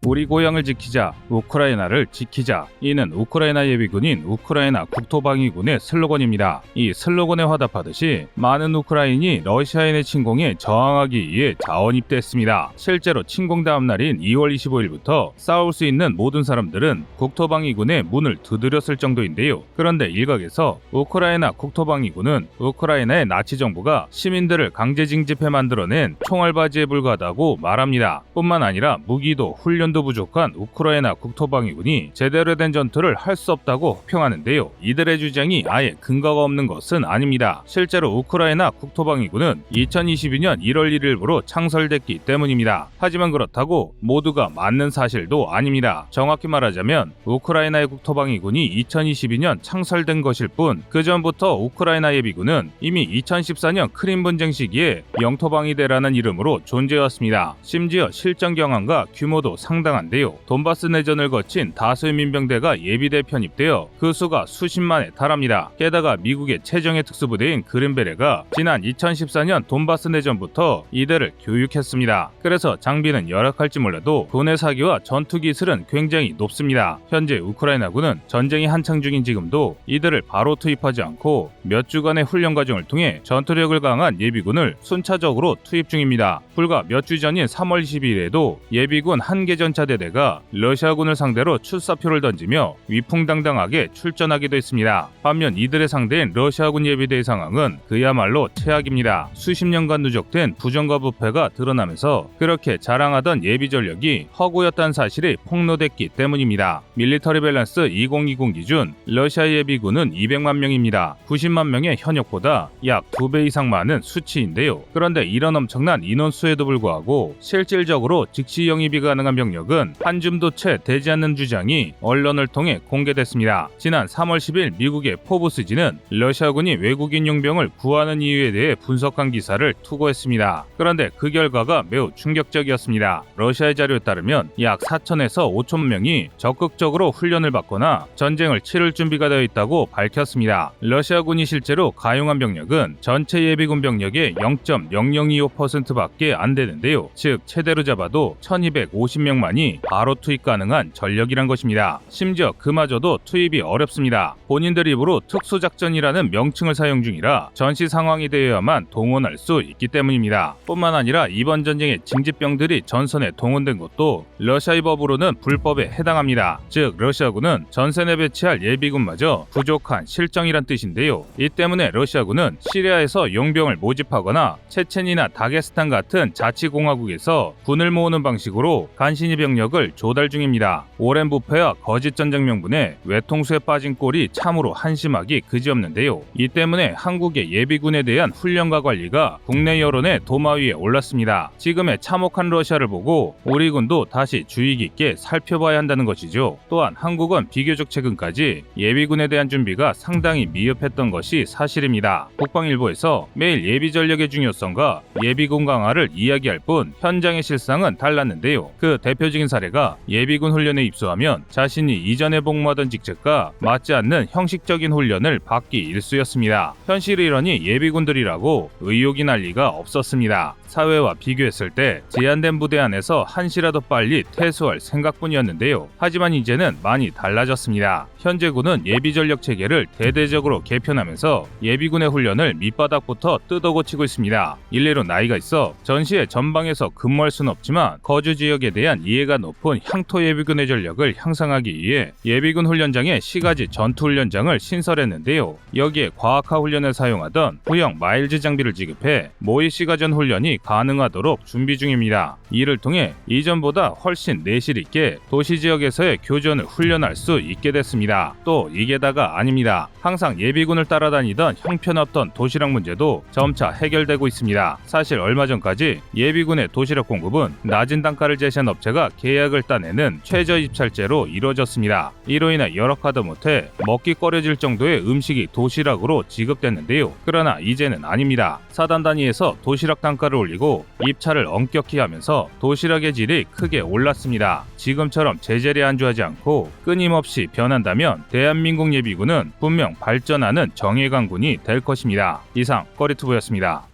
우리 고향을 지키자, 우크라이나를 지키자. 이는 우크라이나 예비군인 우크라이나 국토방위군의 슬로건입니다. 이 슬로건에 화답하듯이 많은 우크라인이 러시아인의 침공에 저항하기 위해 자원입대했습니다. 실제로 침공 다음 날인 2월 25일부터 싸울 수 있는 모든 사람들은 국토방위군의 문을 두드렸을 정도인데요. 그런데 일각에서 우크라이나 국토방위군은 우크라이나의 나치 정부가 시민들을 강제 징집해 만들어낸 총알바지에 불과하다고 말합니다. 뿐만 아니라 무기도 훈련도 부족한 우크라이나 국토방위군이 제대로 된 전투를 할 수 없다고 호평하는데요. 이들의 주장이 아예 근거가 없는 것은 아닙니다. 실제로 우크라이나 국토방위군은 2022년 1월 1일부로 창설됐기 때문입니다. 하지만 그렇다고 모두가 맞는 사실도 아닙니다. 정확히 말하자면 우크라이나의 국토방위군이 2022년 창설된 것일 뿐, 그 전부터 우크라이나 예비군은 이미 2014년 크림 분쟁 시기에 영토방위대라는 이름으로 존재했습니다. 심지어 실전 경험과 규모도 상당한데요. 돈바스 내전을 거친 다수의 민병대가 예비대 편입되어 그 수가 수십만에 달합니다. 게다가 미국의 최정예 특수부대인 그린베레가 지난 2014년 돈바스 내전부터 이들을 교육했습니다. 그래서 장비는 열악할지 몰라도 군의 사기와 전투 기술은 굉장히 높습니다. 현재 우크라이나군은 전쟁이 한창 중인 지금도 이들을 바로 투입하지 않고 몇 주간의 훈련 과정을 통해 전투력을 강한 예비군을 순차적으로 투입 중입니다. 불과 몇 주 전인 3월 22일에도 예비군 한 개 전차대대가 러시아군을 상대로 출사표를 던지며 위풍당당하게 출전하기도 했습니다. 반면 이들의 상대인 러시아군 예비대의 상황은 그야말로 최악입니다. 수십 년간 누적된 부정과 부패가 드러나면서 그렇게 자랑하던 예비 전력이 허구였다는 사실이 폭로됐기 때문입니다. 밀리터리 밸런스 2020 기준 러시아 예비군은 200만 명입니다. 90만 명의 현역보다 약 2배 이상 많은 수치인데요. 그런데 이런 엄청난 인원수에도 불구하고 실질적으로 즉시 영입이 가능한 병력은 한 줌도 채 되지 않는 주장이 언론을 통해 공개됐습니다. 지난 3월 10일 미국의 포브스지는 러시아군이 외국인 용병을 구하는 이유에 대해 분석한 기사를 투고했습니다. 그런데 그 결과가 매우 충격적이었습니다. 러시아의 자료에 따르면 약 4천에서 5천 명이 적극적으로 훈련을 받거나 전쟁을 치를 준비가 되어 있다고 밝혔습니다. 러시아군이 실제로 가용한 병력은 전체 예비군 병력의 0.0025%밖에 안 되는데요. 즉 최대로 잡아도 1250명만이 바로 투입 가능한 전력이란 것입니다. 심지어 그마저도 투입이 어렵습니다. 본인들 입으로 특수작전이라는 명칭을 사용 중이라 전시 상황이 되어야만 동원할 수 있기 때문입니다. 뿐만 아니라 이번 전쟁에 징집병들이 전선에 동원된 것도 러시아의 법으로는 불법에 해당합니다. 즉 러시아군은 전선에 배치할 예비군마저 부족한 실정이란 뜻인데요. 이 때문에 러시아군은 시리아에서 용병을 모집하거나 체첸이나 다게스탄 같은 자치공화국에서 군을 모으는 방식으로 간신히 병력을 조달 중입니다. 오랜 부패와 거짓 전쟁 명분에 외통수에 빠진 꼴이 참으로 한심하기 그지없는데요. 이 때문에 한국의 예비군에 대한 훈련과 관리가 국내 여론의 도마 위에 올랐습니다. 지금의 참혹한 러시아를 보고 우리 군도 다시 주의 깊게 살펴봐야 한다는 것이죠. 또한 한국은 비교적 최근까지 예비군에 대한 준비가 상당히 미흡했던 것이 사실입니다. 국방일보에서 매일 예비 전력의 중요성과 예비군 강화를 이야기할 뿐 현장의 실상은 달랐는데요. 그 대표적인 사례가 예비군 훈련에 입소하면 자신이 이전에 복무하던 직책과 맞지 않는 형식적인 훈련을 받기 일쑤였습니다. 현실을 이러니 예비군들이라고 의혹이 날 리가 없었습니다. 사회와 비교했을 때 제한된 부대 안에서 한시라도 빨리 퇴소할 생각뿐이었는데요. 하지만 이제는 많이 달라졌습니다. 현재 군은 예비전력 체계를 대대적으로 개편하면서 예비군의 훈련을 밑바닥부터 뜯어고치고 있습니다. 일례로 나이가 있어 전시의 전방에서 근무할 수는 없지만 거주 지역에 대한 이해가 높은 향토 예비군의 전력을 향상하기 위해 예비군 훈련장에 시가지 전투훈련장을 신설했는데요. 여기에 과학화 훈련에 사용하던 후형 마일즈 장비를 지급해 모의 시가전 훈련이 가능하도록 준비 중입니다. 이를 통해 이전보다 훨씬 내실 있게 도시 지역에서의 교전을 훈련할 수 있게 됐습니다. 또 이게 다가 아닙니다. 항상 예비군을 따라다니던 형편없던 도시락 문제도 점차 해결되고 있습니다. 사실 얼마 전까지 예비군의 도시락 공급은 낮은 단가를 제시한 업체가 계약을 따내는 최저 입찰제로 이루어졌습니다. 이로 인해 열악하다 못해 먹기 꺼려질 정도의 음식이 도시락으로 지급됐는데요. 그러나 이제는 아닙니다. 사단 단위에서 도시락 단가를 올리고 입찰을 엄격히 하면서 도시락의 질이 크게 올랐습니다. 지금처럼 제재에 안주하지 않고 끊임없이 변한다면 대한민국 예비군은 분명 발전하는 정예강군이 될 것입니다. 이상 꺼리투브였습니다.